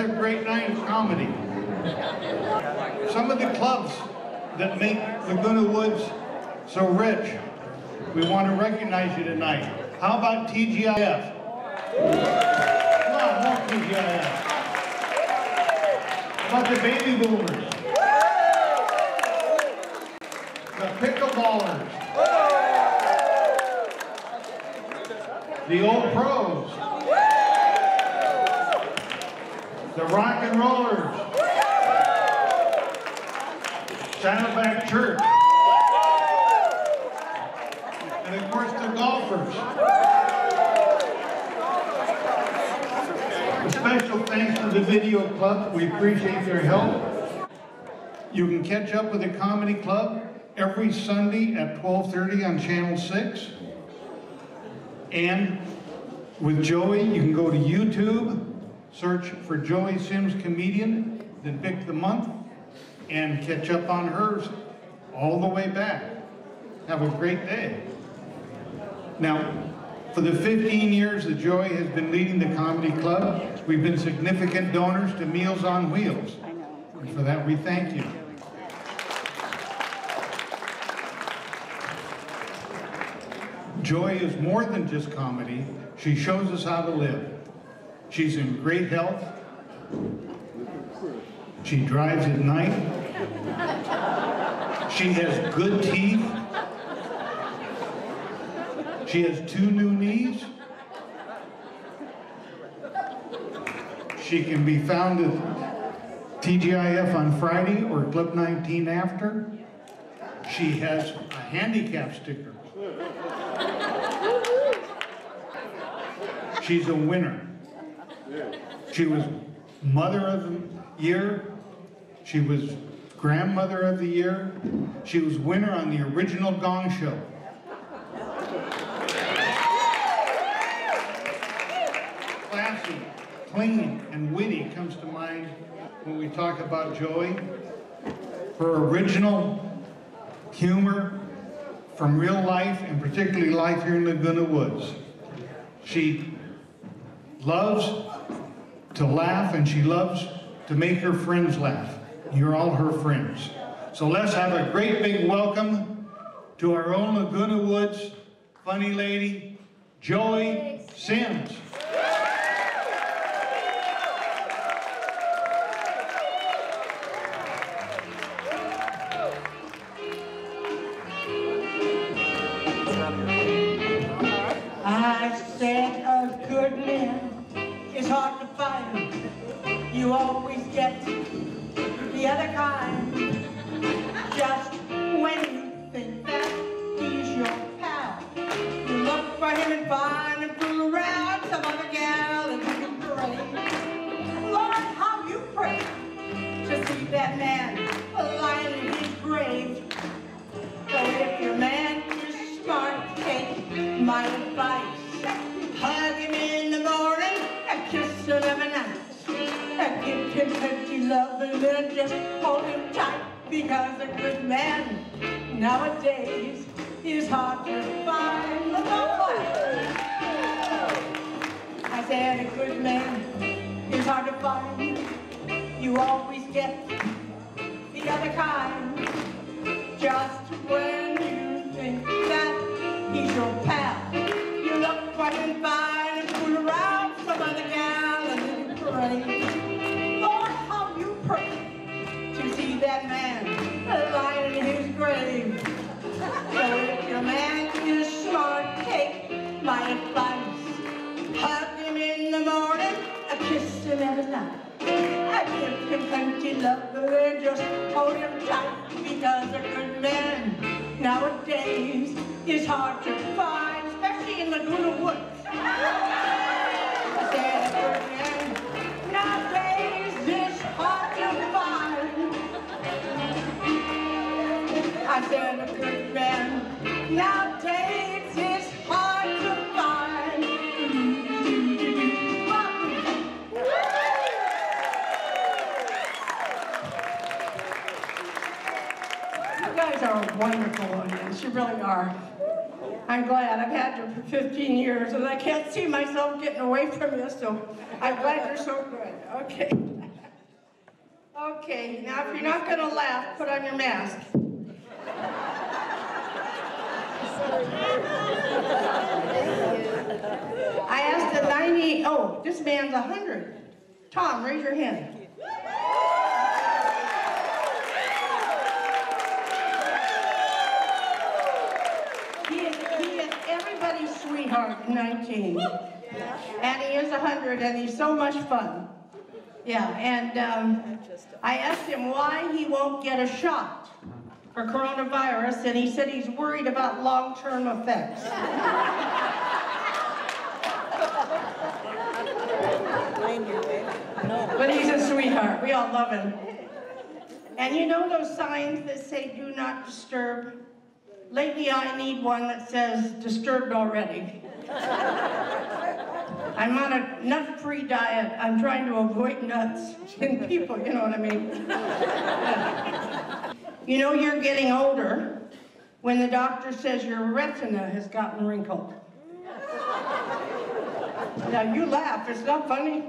another great night of comedy. Some of the clubs that make Laguna Woods so rich, we want to recognize you tonight. How about TGIF? Come on, more TGIF. How about the baby boomers? The pickleballers. The old pros. The rock and rollers. Saddleback Church. And of course the golfers. A special thanks to the Video Club. We appreciate their help. You can catch up with the Comedy Club every Sunday at 12:30 on Channel 6. And with Joey, you can go to YouTube, search for Joey Sims Comedian, then pick the month, and catch up on hers all the way back. Have a great day. Now, for the 15 years that Joey has been leading the Comedy Club, we've been significant donors to Meals on Wheels. And for that, we thank you. Joy is more than just comedy. She shows us how to live. She's in great health. She drives at night. She has good teeth. She has 2 new knees. She can be found at TGIF on Friday or Club 19 after. She has a handicap sticker. She's a winner. She was Mother of the Year. She was Grandmother of the Year. She was winner on the original Gong Show. Classy, clean, and witty comes to mind when we talk about Joey. Her original humor from real life, and particularly life here in Laguna Woods. She loves to laugh, and she loves to make her friends laugh. You're all her friends. So let's have a great big welcome to our own Laguna Woods funny lady, Joey Sims. I said a good man is hard to find. You always get the other kind. Just when you think that he's your pal, you look for him and find him fool around some other gal, and you can pray. Lord, how you pray to see that man lying in his grave. So if your man is smart, take my advice. Hug him in the morning and kiss him every night. And give him plenty love and then just hold him tight. Because a good man nowadays is hard to find. Look on I said a good man is hard to find. You always get the other kind. Just when you think that he's your pal, you look for him fine and fool around some other gal, and then you pray. Lord, how you pray to see that man lying in his grave. So if your man is smart, take my advice. Hug him in the morning, and kiss him every night. I give him plenty love, and then just hold him tight. Because a good man nowadays is hard to find, especially in Laguna Woods. I said a good man nowadays is hard to find. I said a good man nowadays is hard to find. You guys are a wonderful audience, you really are. I'm glad. I've had you for 15 years and I can't see myself getting away from you, so I'm glad you're so good. Okay. Okay, now if you're not going to laugh, put on your mask. I asked a 90, oh, this man's 100. Tom, raise your hand. He is everybody's sweetheart, 19. And he is 100, and he's so much fun. Yeah, and I asked him why he won't get a shot for coronavirus, and he said he's worried about long-term effects. But he's a sweetheart. We all love him. And you know those signs that say, do not disturb? Lately, I need one that says, disturbed already. I'm on a nut-free diet. I'm trying to avoid nuts in people, you know what I mean? You know you're getting older when the doctor says your retina has gotten wrinkled. Now you laugh, it's not funny.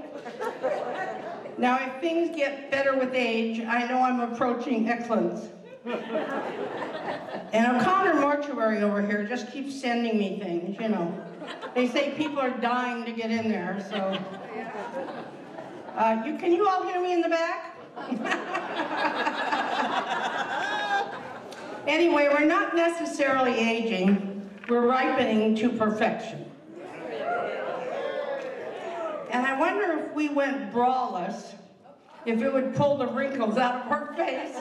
Now if things get better with age, I know I'm approaching excellence. And O'Connor Mortuary over here just keeps sending me things, you know. They say people are dying to get in there, so. Can you all hear me in the back? Anyway, we're not necessarily aging, we're ripening to perfection. And I wonder if we went braless, if it would pull the wrinkles out of our face.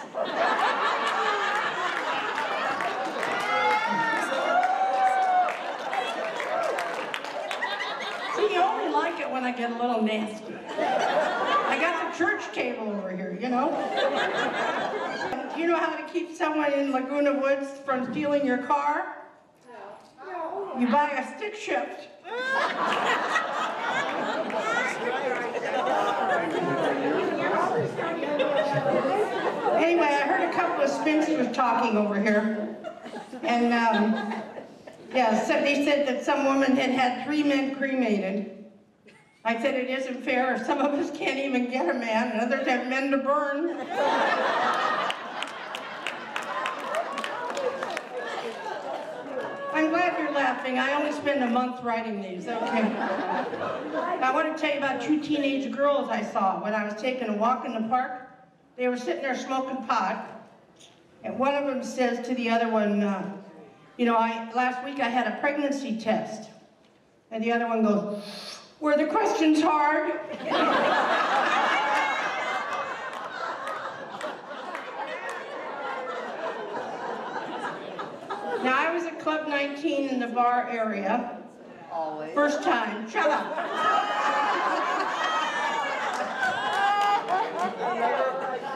See, you only like it when I get a little nasty. I got the church table over here, you know? Do you know how to keep someone in Laguna Woods from stealing your car? No. You buy a stick shift. Anyway, I heard a couple of spinsters talking over here. And, yeah, so they said that some woman had had 3 men cremated. I said it isn't fair if some of us can't even get a man and others have men to burn. I'm glad you're laughing. I only spend a month writing these, okay. I want to tell you about 2 teenage girls I saw when I was taking a walk in the park. They were sitting there smoking pot, and one of them says to the other one, you know, last week I had a pregnancy test. And the other one goes, were the questions hard? Now, I was at Club 19 in the bar area. Always. First time. Shut up.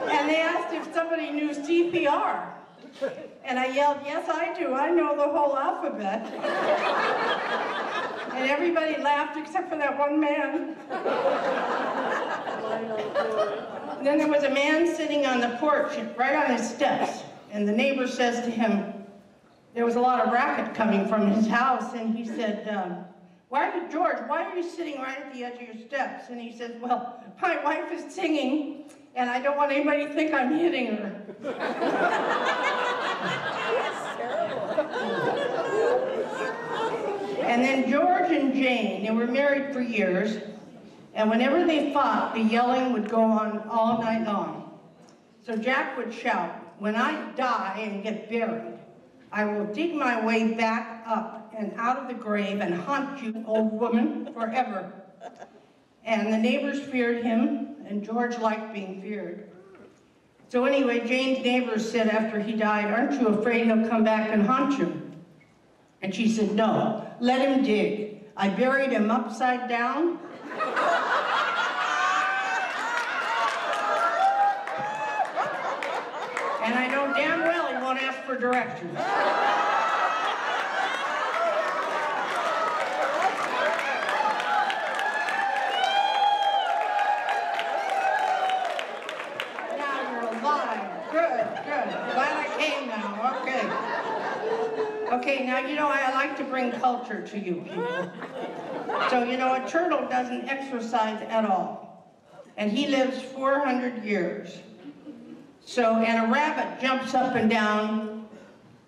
And they asked if somebody knew CPR. And I yelled, yes, I do. I know the whole alphabet. And everybody laughed except for that one man. And then there was a man sitting on the porch, right on his steps. And the neighbor says to him, there was a lot of racket coming from his house, and he said, George, why are you sitting right at the edge of your steps? And he says, well, my wife is singing, and I don't want anybody to think I'm hitting her. And then George and Jane, they were married for years, and whenever they fought, the yelling would go on all night long. So Jack would shout, when I die and get buried, I will dig my way back up and out of the grave and haunt you, old woman, forever. And the neighbors feared him, and George liked being feared. So anyway, Jane's neighbors said after he died, aren't you afraid he'll come back and haunt you? And she said, no, let him dig. I buried him upside down. And I know damn well he won't ask for directions. Now you're alive. Good, good. Glad I came now. Okay. Okay, now you know I like to bring culture to you people. So you know a turtle doesn't exercise at all. And he lives 400 years. So, and a rabbit jumps up and down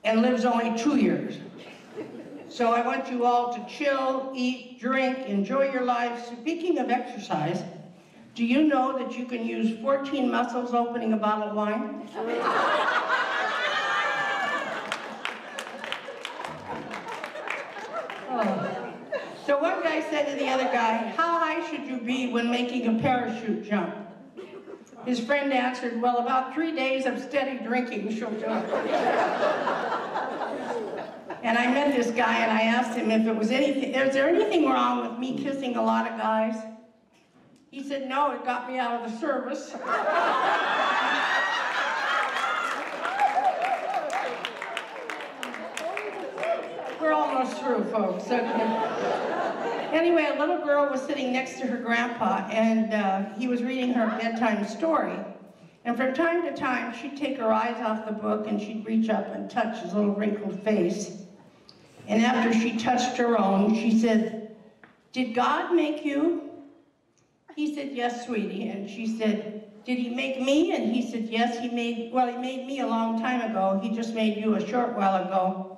and lives only 2 years. So I want you all to chill, eat, drink, enjoy your life. Speaking of exercise, do you know that you can use 14 muscles opening a bottle of wine? Oh. So one guy said to the other guy, how high should you be when making a parachute jump? His friend answered, well, about 3 days of steady drinking she'll do it. And I met this guy and I asked him if it was anything, is there anything wrong with me kissing a lot of guys? He said, no, it got me out of the service. We're almost through, folks. Okay. Anyway, a little girl was sitting next to her grandpa and he was reading her a bedtime story. And from time to time, she'd take her eyes off the book and she'd reach up and touch his little wrinkled face. And after she touched her own, she said, did God make you? He said, yes, sweetie. And she said, did he make me? And he said, yes, he made me a long time ago. He just made you a short while ago.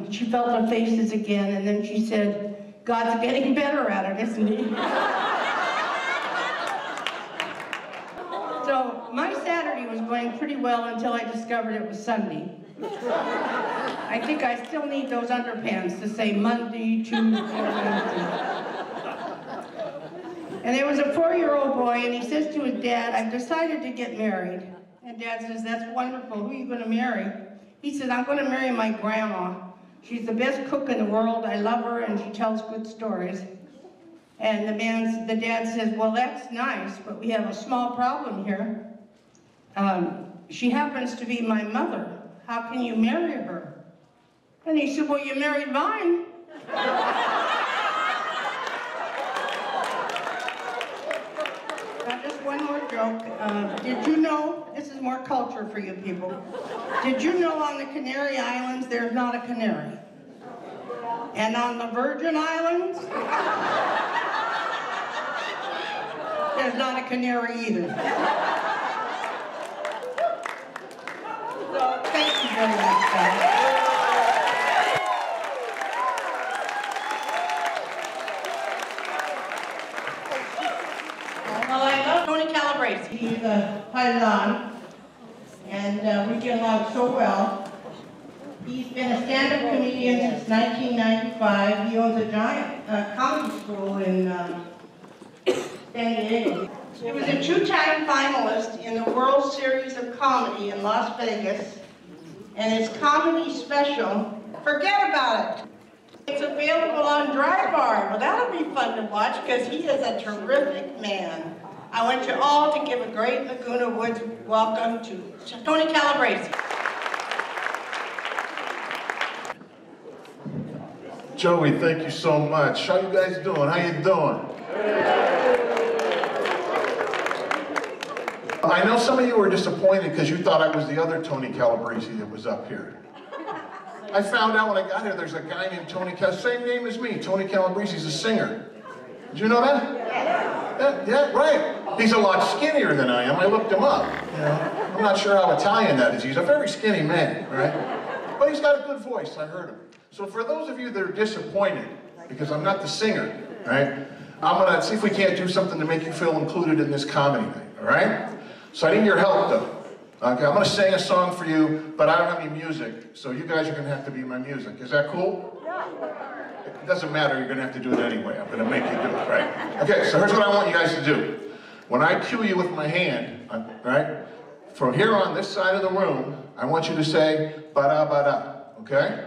She felt her faces again, and then she said, God's getting better at it, isn't he? So my Saturday was going pretty well until I discovered it was Sunday. I think I still need those underpants to say Monday, Tuesday, Wednesday. And there was a 4-year-old boy, and he says to his dad, I've decided to get married. And Dad says, that's wonderful. Who are you going to marry? He says, I'm going to marry my grandma. She's the best cook in the world. I love her, and she tells good stories. And the dad says, well, that's nice, but we have a small problem here. She happens to be my mother. How can you marry her? And he said, well, you married mine. Now, just one more joke. Did you know, this is more culture for you people, did you know on the Canary Islands there's not a canary? And on the Virgin Islands, there's not a canary either. So, thank you very much, guys. Well, I love Tony Calabrese. He's a Paisan, and we get along so well. He's been a stand-up comedian since 1995. He owns a giant comedy school in San Diego. He was a 2-time finalist in the World Series of Comedy in Las Vegas, and his comedy special, forget about it. It's available on Dry Bar. Well, that'll be fun to watch because he is a terrific man. I want you all to give a great Laguna Woods welcome to Tony Calabrese. Joey, thank you so much. How you guys doing? How you doing? I know some of you were disappointed because you thought I was the other Tony Calabrese that was up here. I found out when I got here there's a guy named Tony Calabrese, same name as me. Tony Calabrese, he's a singer. Did you know that? Yeah, right. He's a lot skinnier than I am. I looked him up. You know? I'm not sure how Italian that is. He's a very skinny man, right? But he's got a good voice. I heard him. So for those of you that are disappointed, because I'm not the singer, right? I'm gonna see if we can't do something to make you feel included in this comedy night, all right? So I need your help though. Okay, I'm gonna sing a song for you, but I don't have any music, so you guys are gonna have to be my music. Is that cool? It doesn't matter, you're gonna have to do it anyway. I'm gonna make you do it, right? Okay, so here's what I want you guys to do. When I cue you with my hand, right? From here on this side of the room, I want you to say, ba-da, ba-da, okay?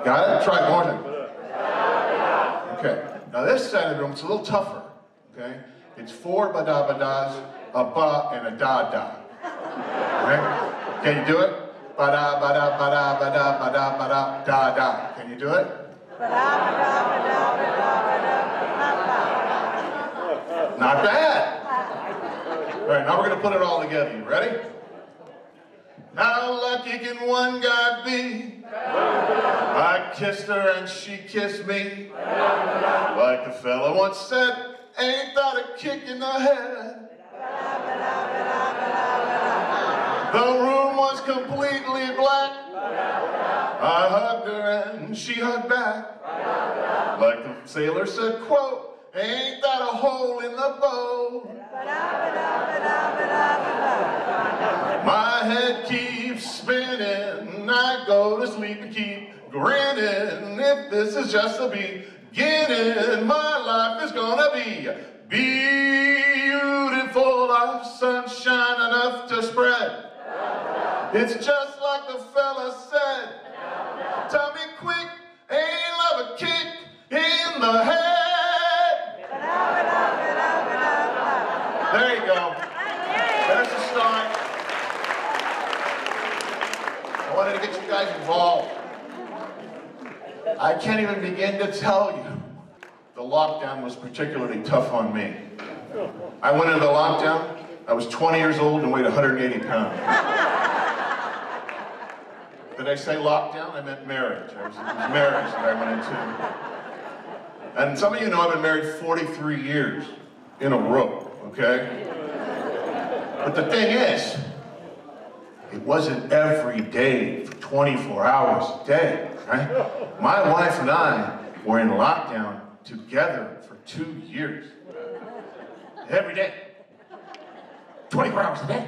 Got it? Try it one more time. Okay. Now this side of the room, it's a little tougher. Okay? It's 4 ba-da-ba-das, a ba and a da-da. Right? Can you do it? Ba-da, ba-da, ba-da, ba-da, ba-da, ba-da, da-da. Can you do it? Not bad. All right, now we're going to put it all together. You ready? How lucky can one God be? I kissed her and she kissed me. Like the fella once said, ain't that a kick in the head? The room was completely black. I hugged her and she hugged back. Like the sailor said, quote, ain't that a hole in the boat? My head keeps spinning, I go to sleep and keep grinning. If this is just the beginning, my life is gonna be beautiful, of sunshine enough to spread. It's just like the fella said. Tell me quick, ain't love a kick in the head? There you go. There's the start. I wanted to get you guys involved. I can't even begin to tell you. The lockdown was particularly tough on me. I went into the lockdown, I was 20 years old and weighed 180 pounds. Did I say lockdown? I meant marriage. It was marriage that I went into. And some of you know I've been married 43 years in a row, okay? But the thing is, it wasn't every day for 24 hours a day, right? My wife and I were in lockdown together for 2 years. Every day. 24 hours a day.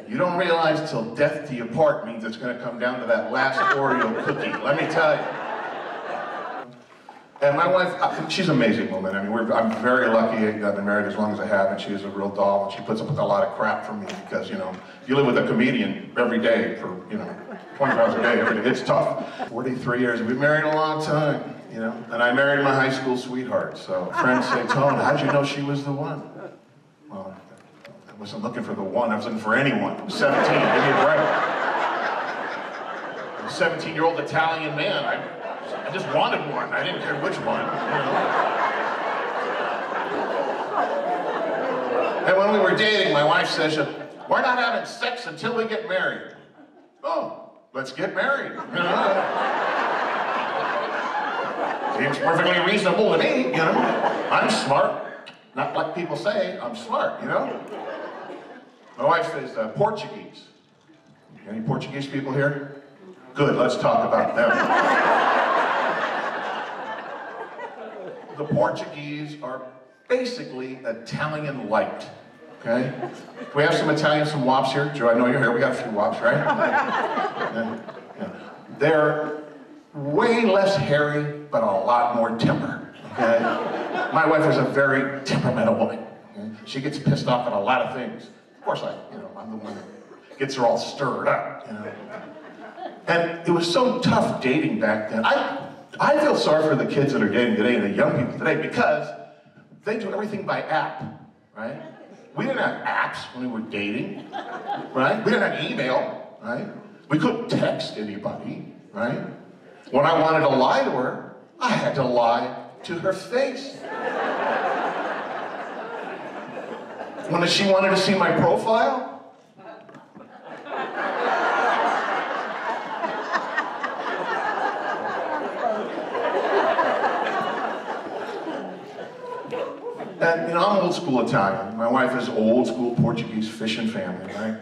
You don't realize till death do you part means it's going to come down to that last Oreo cookie. Let me tell you. And my wife, she's an amazing woman. I mean, I'm very lucky I've been married as long as I have, and she is a real doll, and she puts up with a lot of crap from me because, you know, you live with a comedian every day for, you know, 24 hours a day, every day. It's tough. 43 years, we've been married a long time, you know, and I married my high school sweetheart, so friends say, Tone, how'd you know she was the one? Well, I wasn't looking for the one, I was looking for anyone. I was 17, give me a break. I'm a 17-year-old Italian man. I just wanted one. I didn't care which one, you know. And when we were dating, my wife says, we're not having sex until we get married. Oh, let's get married. You know? Seems perfectly reasonable to me, you know. I'm smart. Not like people say, I'm smart, you know. My wife is Portuguese. Any Portuguese people here? Good, let's talk about them. The Portuguese are basically Italian light, okay? Can we have some Italians, some wops here? Joe, I know you're here, we got a few wops, right? Yeah. They're way less hairy, but a lot more temper, okay? My wife is a very temperamental woman. Okay? She gets pissed off at a lot of things. Of course, I'm the one that gets her all stirred up, you know? And it was so tough dating back then. I feel sorry for the kids that are dating today and the young people today because they do everything by app, right? We didn't have apps when we were dating, right? We didn't have email, right? We couldn't text anybody, right? When I wanted to lie to her, I had to lie to her face. When she wanted to see my profile, and, you know, I'm old school Italian. My wife is old school Portuguese fishing family, right?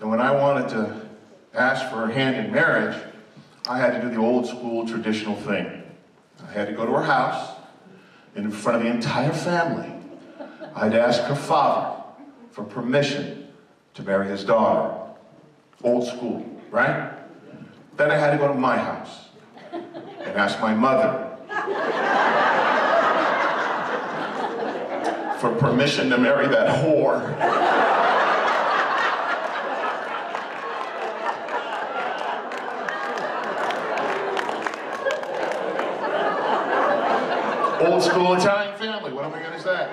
And when I wanted to ask for her hand in marriage, I had to do the old school traditional thing. I had to go to her house, and in front of the entire family, I'd ask her father for permission to marry his daughter. Old school, right? Then I had to go to my house and ask my mother for permission to marry that whore. Old school Italian family, what am I going to say?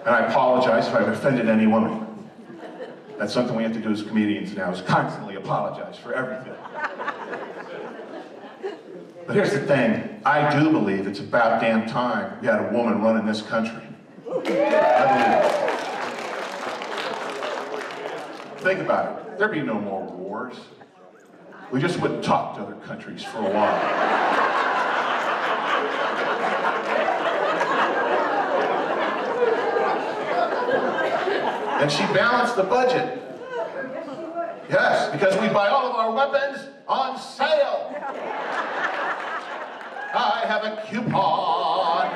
And I apologize if I've offended any woman. That's something we have to do as comedians now, is constantly apologize for everything. But here's the thing, I do believe it's about damn time we had a woman running this country. I believe it. Think about it, there'd be no more wars. We just wouldn't talk to other countries for a while. And she balanced the budget. Yes, because we buy all of our weapons on sale. I have a coupon.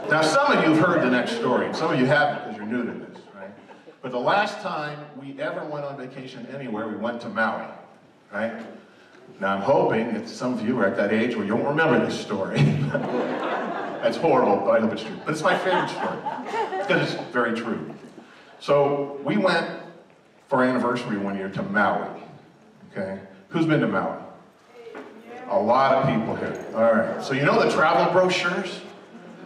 Now, some of you have heard the next story, and some of you haven't because you're new to this, right? But the last time we ever went on vacation anywhere, we went to Maui, right? Now, I'm hoping that some of you are at that age where you don't remember this story. That's horrible, but I hope it's true. But it's my favorite story, because it's very true. So, we went for our anniversary one year to Maui, okay? Who's been to Maui? A lot of people here. All right. So you know the travel brochures?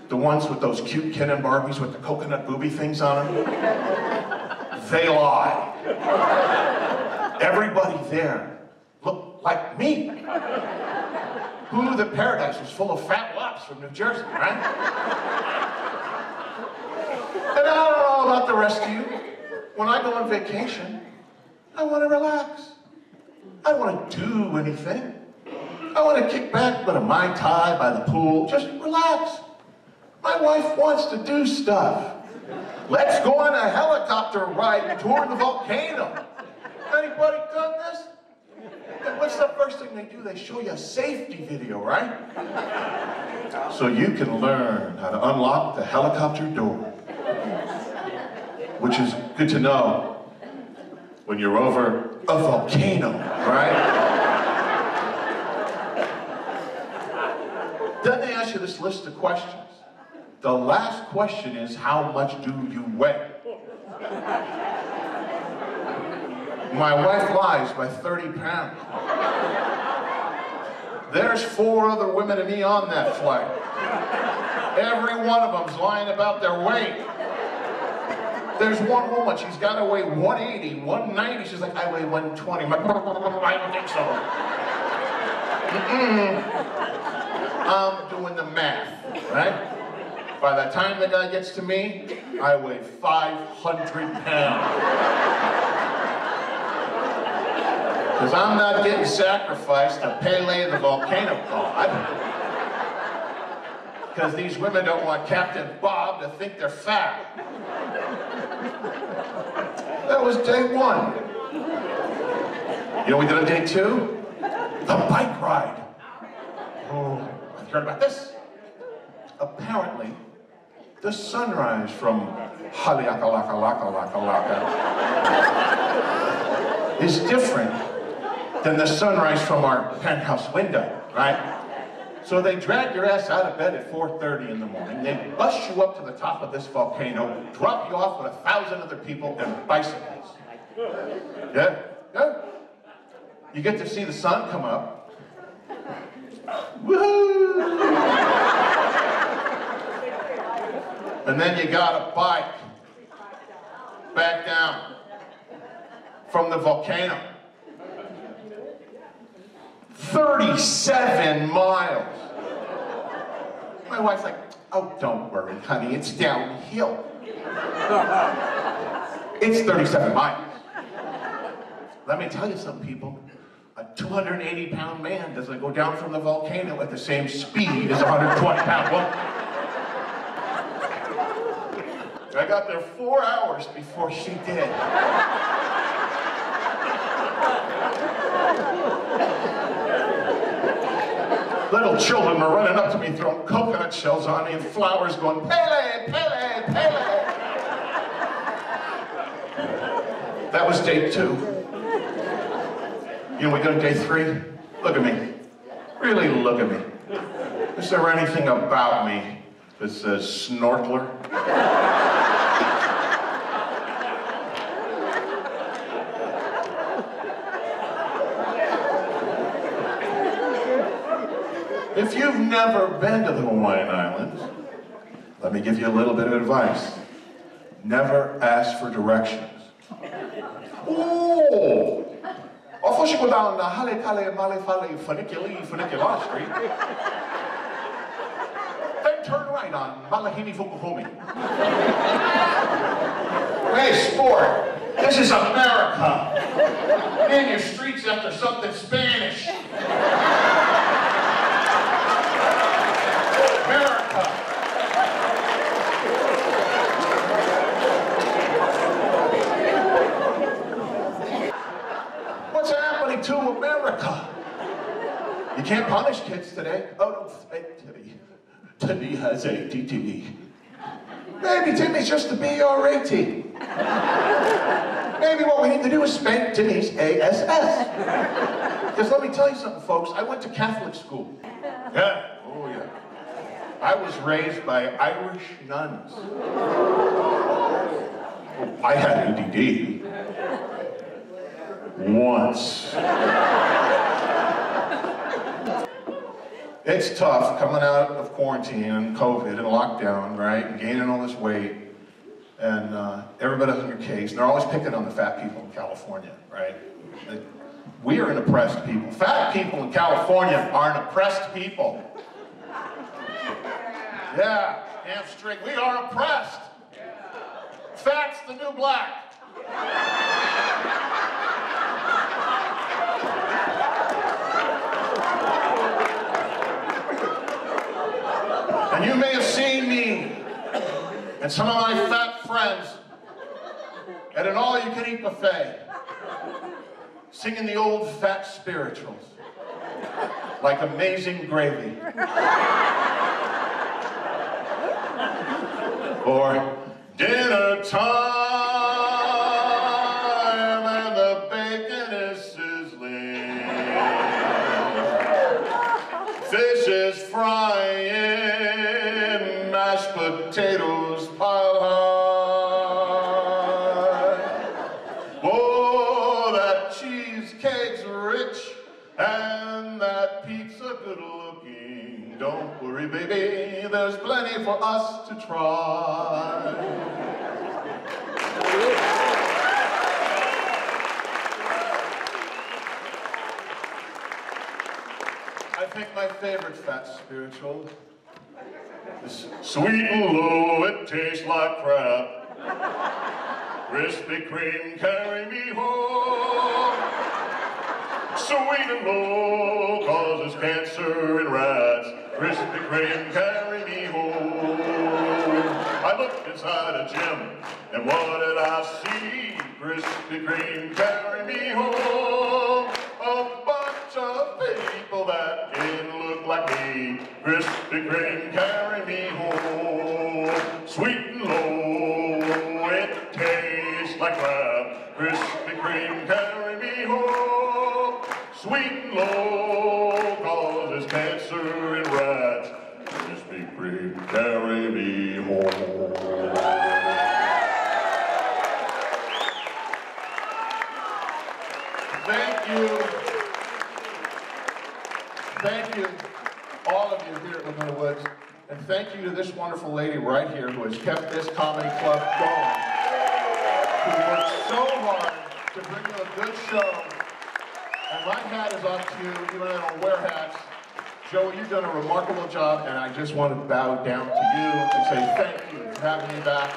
The ones with those cute Ken and Barbies with the coconut booby things on them? They lie. Everybody there looked like me. Who knew that paradise was full of fat wops from New Jersey, right? And I don't know about the rest of you. When I go on vacation, I want to relax. I don't want to do anything. I want to kick back with a Mai Tai by the pool, just relax. My wife wants to do stuff. Let's go on a helicopter ride and tour the volcano. Anybody done this? And what's the first thing they do? They show you a safety video, right? So you can learn how to unlock the helicopter door. Which is good to know when you're over a volcano, right? Then they ask you this list of questions. The last question is, how much do you weigh? My wife lies by 30 pounds. There's 4 other women and me on that flight. Every one of them's lying about their weight. There's one woman, she's got to weigh 180, 190. She's like, I weigh 120. I'm like, I don't think so. I'm doing the math, right? By the time the guy gets to me, I weigh 500 pounds. Because I'm not getting sacrificed to Pele the volcano god. Because these women don't want Captain Bob to think they're fat. That was day 1. You know what we did on day 2? The bike ride. Oh, have you heard about this? Apparently, the sunrise from Haleakalaka is different than the sunrise from our penthouse window, right? So they drag your ass out of bed at 4:30 in the morning, they bus you up to the top of this volcano, drop you off with 1,000 other people and bicycles. Yeah, yeah. You get to see the sun come up. Woohoo! And then you got a bike back down from the volcano. 37 miles. My wife's like, oh, don't worry, honey, it's downhill. It's 37 miles. Let me tell you something, people. A 280-pound man doesn't go down from the volcano at the same speed as a 120-pound woman. I got there 4 hours before she did. Little children were running up to me throwing coconut shells on me and flowers going, Pele, Pele, Pele. That was day 2. You know, we go to day 3. Look at me. Really look at me. Is there anything about me that says snorkeler? If you've never been to the Hawaiian Islands, let me give you a little bit of advice. Never ask for directions. Oh! Off you go down the Hale Kale Male Fale Funicula Street. Then turn right on Malahini Fukuhumi. Hey, sport, this is America. Man your streets after something Spanish. America. can't punish kids today. Oh, Timmy has ADD. Maybe Timmy's just a B-R-A-T. Maybe what we need to do is spank Timmy's ASS. Because let me tell you something, folks. I went to Catholic school. Yeah, oh yeah. I was raised by Irish nuns. Oh, I had ADD. Once. It's tough coming out of quarantine and COVID and lockdown, right? And gaining all this weight. And everybody's on your case. And they're always picking on the fat people in California, right? We are an oppressed people. Fat people in California are an oppressed people. Yeah, damn straight. We are oppressed. Fat's the new black. And you may have seen me and some of my fat friends at an all-you-can-eat buffet singing the old fat spirituals like Amazing Gravy. Or dinner time and the bacon is sizzling. Fish is frying, mashed potatoes pile high. Oh, that cheesecake's rich and that pizza good looking. Don't worry, baby, there's plenty for us to try. I think my favorite fat spiritual is sweet and low, it tastes like crap. Krispy Kreme, carry me home. Sweet and low causes cancer in rats. Krispy Kreme, carry me home. I looked inside a gym, and what did I see? Krispy Kreme, carry me home. A bunch of people that didn't look like me. Krispy Kreme, carry me home. Sweet and low, it tastes like crap. Krispy Kreme, carry me home. Sweet and low causes cancer in rats. Krispy Kreme, carry me home. Thank you. Thank you, all of you here at Laguna Woods. And thank you to this wonderful lady right here who has kept this comedy club going. Who worked so hard to bring you a good show. And my hat is off to you, even though I don't wear hats. Joey, you've done a remarkable job, and I just want to bow down to you and say thank you for having me back.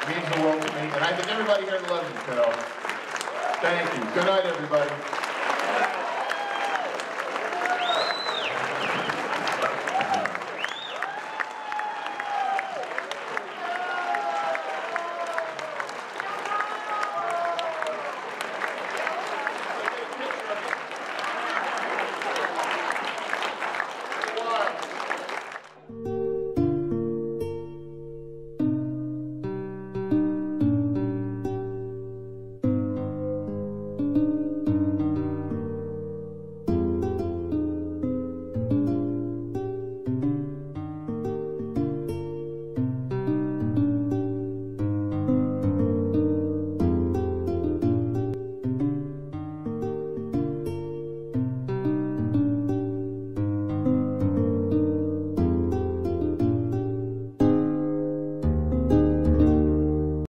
It means the world to me, and I think everybody here loves you, kiddo. Thank you. Good night, everybody.